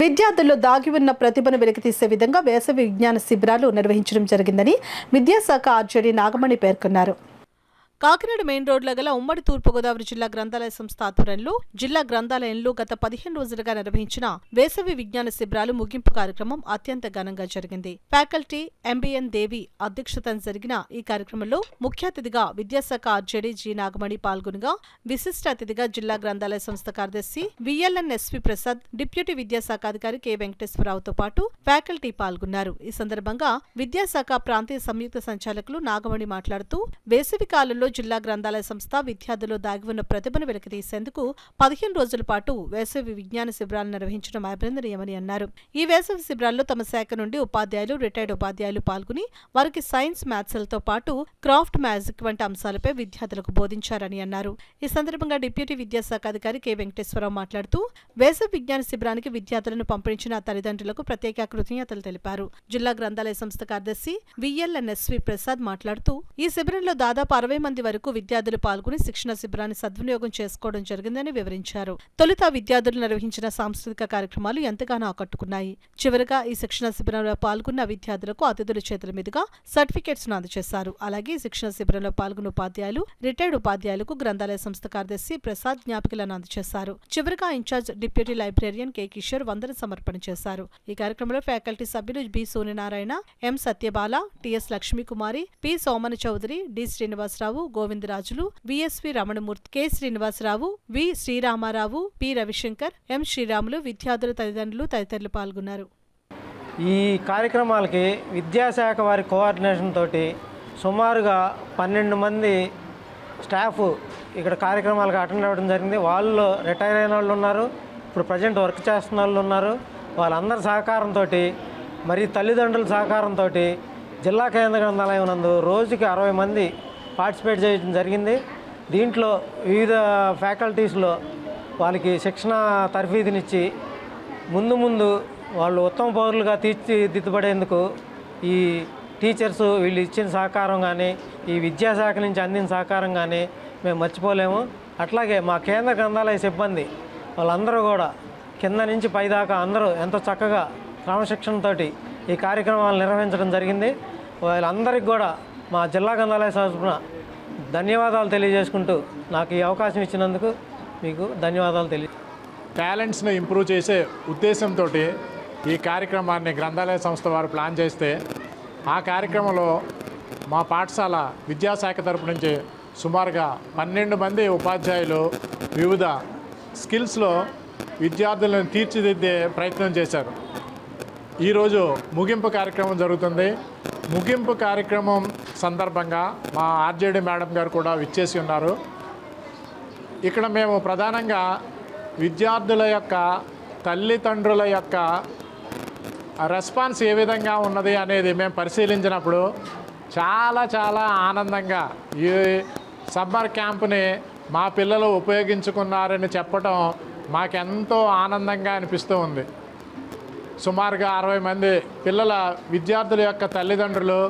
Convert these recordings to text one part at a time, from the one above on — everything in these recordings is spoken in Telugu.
విద్యార్థుల్లో దాగి ఉన్న ప్రతిభను వెలికితీసే విధంగా వేసవి విజ్ఞాన శిబిరాలు నిర్వహించడం జరిగిందని విద్యాశాఖ ఆర్జేడీ నాగమణి పేర్కొన్నారు. కాకినాడ మెయిన్ రోడ్లో గల ఉమ్మడి తూర్పుగోదావరి జిల్లా గ్రంథాలయ సంస్థ ఆధ్వర్యంలో జిల్లా గ్రంథాలయంలో గత 15 రోజులుగా నిర్వహించిన వేసవి విజ్ఞాన శిబిరాలు ముగింపు కార్యక్రమం అత్యంత ఘనంగా జరిగింది. ఫ్యాకల్టీ ఎంబీఎన్ దేవి అధ్యక్షతన జరిగిన ఈ కార్యక్రమంలో ముఖ్య అతిథిగా విద్యాశాఖ ఆర్జేడీ జి నాగమణి పాల్గొనగా, విశిష్ట అతిథిగా జిల్లా గ్రంథాలయ సంస్థ కార్యదర్శి విఎల్ఎన్ఎస్వి ప్రసాద్, డిప్యూటీ విద్యాశాఖ అధికారి కె వెంకటేశ్వరరావుతో పాటు ఫ్యాకల్టీ పాల్గొన్నారు. ఈ సందర్భంగా విద్యాశాఖ ప్రాంతీయ సంయుక్త సంచాలకులు నాగమణి మాట్లాడుతూ, వేసవి కాలంలో జిల్లా గ్రంథాలయ సంస్థ విద్యార్థుల్లో దాగి ఉన్న ప్రతిభను వెలికితీసేందుకు 15 రోజుల పాటు వేసవి విజ్ఞాన శిబిరాలు నిర్వహించడం అభినందనీయమని అన్నారు. ఈ వేసవి శిబిరాల్లో తమ శాఖ నుండి ఉపాధ్యాయులు, రిటైర్డ్ ఉపాధ్యాయులు పాల్గొని వారికి సైన్స్, మ్యాథ్స్లతో పాటు క్రాఫ్ట్, మ్యాజిక్ వంటి అంశాలపై విద్యార్థులకు బోధించారని అన్నారు. ఈ సందర్భంగా డిప్యూటీ విద్యాశాఖ అధికారి కె వెంకటేశ్వరరావు మాట్లాడుతూ, వేసవి విజ్ఞాన శిబిరానికి విద్యార్థులను పంపించిన తల్లిదండ్రులకు ప్రత్యేక కృతజ్ఞతలు తెలిపారు. జిల్లా గ్రంథాలయ సంస్థ కార్యదర్శి విఎల్ఎన్ఎస్వి ప్రసాద్ మాట్లాడుతూ, ఈ శిబిరంలో దాదాపు 60 మంది వరకు విద్యార్థులు పాల్గొని శిక్షణ శిబిరాన్ని సద్వినియోగం చేసుకోవడం జరిగిందని వివరించారు. తొలుత విద్యార్థులు నిర్వహించిన సాంస్కృతిక కార్యక్రమాలు ఎంతగానో ఆకట్టుకున్నాయి. చివరగా ఈ శిక్షణ శిబిరంలో పాల్గొన్న విద్యార్థులకు అతిథుల చేతుల మీదుగా సర్టిఫికేట్స్ అందజేశారు. అలాగే శిక్షణ శిబిరంలో పాల్గొన్న ఉపాధ్యాయులు, రిటైర్డ్ ఉపాధ్యాయులకు గ్రంథాలయ సంస్థ కార్యదర్శి ప్రసాద్ జ్ఞాపికలను అందజేశారు. చివరగా incharge deputy librarian K Kishore వందన సమర్పణ చేశారు. ఈ కార్యక్రమంలో ఫ్యాకల్టీ సభ్యులు B Suryanarayana, M Satyabala, TS Lakshmikumari, P Somana Chowdary, D Srinivasarao, Govindarajulu, VSV Ramanamurthy, K Srinivasarao, V Sriramarao, P Ravishankar, M Sriramulu, విద్యార్థుల తల్లిదండ్రులు తదితరులు పాల్గొన్నారు. ఈ కార్యక్రమాలకి విద్యాశాఖ వారి కోఆర్డినేషన్ తోటి సుమారుగా 12 మంది స్టాఫ్ ఇక్కడ కార్యక్రమాలకు అటెండ్ అవ్వడం జరిగింది. వాళ్ళు రిటైర్ అయిన వాళ్ళు ఉన్నారు, ఇప్పుడు ప్రజెంట్ వర్క్ చేస్తున్న వాళ్ళు ఉన్నారు. వాళ్ళందరి సహకారంతో, మరి తల్లిదండ్రుల సహకారంతో జిల్లా కేంద్ర గ్రంథాలయం నందు రోజుకి 60 మంది పార్టిసిపేట్ చేయడం జరిగింది. దీంట్లో వివిధ ఫ్యాకల్టీస్లో వాళ్ళకి శిక్షణ తర్ఫీదునిచ్చి ముందు వాళ్ళు ఉత్తమ పౌరులుగా తీర్చిదిద్దబడేందుకు ఈ టీచర్స్ వీళ్ళు ఇచ్చిన సహకారం కానీ, ఈ విద్యాశాఖ నుంచి అందిన సహకారం కానీ మేము మర్చిపోలేము. అట్లాగే మా కేంద్ర గ్రంథాలయ సిబ్బంది వాళ్ళందరూ కూడా కింద నుంచి పైదాకా అందరూ ఎంతో చక్కగా క్రమశిక్షణతో ఈ కార్యక్రమాలు నిర్వహించడం జరిగింది. వాళ్ళందరికీ కూడా మా జిల్లా గ్రంథాలయ తరపున ధన్యవాదాలు తెలియజేసుకుంటూ నాకు ఈ అవకాశం ఇచ్చినందుకు మీకు ధన్యవాదాలు టాలెంట్స్ని ఇంప్రూవ్ చేసే ఉద్దేశంతో ఈ కార్యక్రమాన్ని గ్రంథాలయ సంస్థ వారు ప్లాన్ చేస్తే, ఆ కార్యక్రమంలో మా పాఠశాల విద్యాశాఖ తరపు నుంచి సుమారుగా 12 మంది ఉపాధ్యాయులు వివిధ స్కిల్స్లో విద్యార్థులను తీర్చిదిద్దే ప్రయత్నం చేశారు. ఈరోజు ముగింపు కార్యక్రమం జరుగుతుంది. ముగింపు కార్యక్రమం సందర్భంగా మా ఆర్జేడీ మేడం గారు కూడా విచ్చేసి ఉన్నారు. ఇక్కడ మేము ప్రధానంగా విద్యార్థుల యొక్క తల్లిదండ్రుల యొక్క రెస్పాన్స్ ఏ విధంగా ఉన్నది అనేది మేము పరిశీలించినప్పుడు చాలా ఆనందంగా ఈ సమ్మర్ క్యాంప్ని మా పిల్లలు ఉపయోగించుకున్నారని చెప్పడం మాకెంతో ఆనందంగా అనిపిస్తూ ఉంది. సుమారుగా 60 మంది విద్యార్థుల యొక్క తల్లిదండ్రులు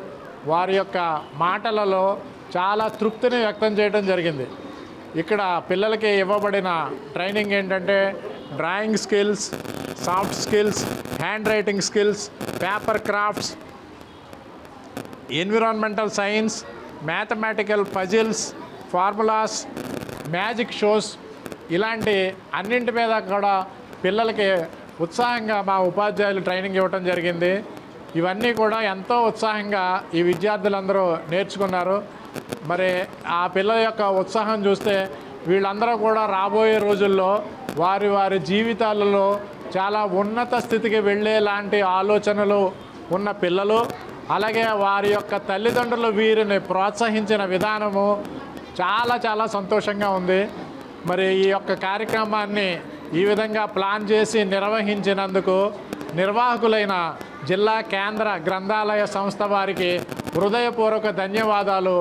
వారి యొక్క మాటలలో చాలా తృప్తిని వ్యక్తం చేయడం జరిగింది. ఇక్కడ పిల్లలకి ఇవ్వబడిన ట్రైనింగ్ ఏంటంటే drawing skills, soft skills, hand writing skills, paper crafts, environmental science, mathematical puzzles, formulas, magic shows, ఇలాంటి అన్నింటి మీద కూడా పిల్లలకి ఉత్సాహంగా మా ఉపాధ్యాయులు ట్రైనింగ్ ఇవ్వటం జరిగింది. ఇవన్నీ కూడా ఎంతో ఉత్సాహంగా ఈ విద్యార్థులందరూ నేర్చుకున్నారు. మరి ఆ పిల్లల యొక్క ఉత్సాహం చూస్తే వీళ్ళందరూ కూడా రాబోయే రోజుల్లో వారి జీవితాలలో చాలా ఉన్నత స్థితికి వెళ్ళేలాంటి ఆలోచనలు ఉన్న పిల్లలు, అలాగే వారి యొక్క తల్లిదండ్రులు వీరిని ప్రోత్సహించిన విధానము చాలా సంతోషంగా ఉంది. మరి ఈ యొక్క కార్యక్రమాన్ని ఈ విధంగా ప్లాన్ చేసి నిర్వహించినందుకు నిర్వాహకులైన జిల్లా కేంద్ర గ్రంథాలయ సంస్థ వారికి హృదయపూర్వక ధన్యవాదాలు.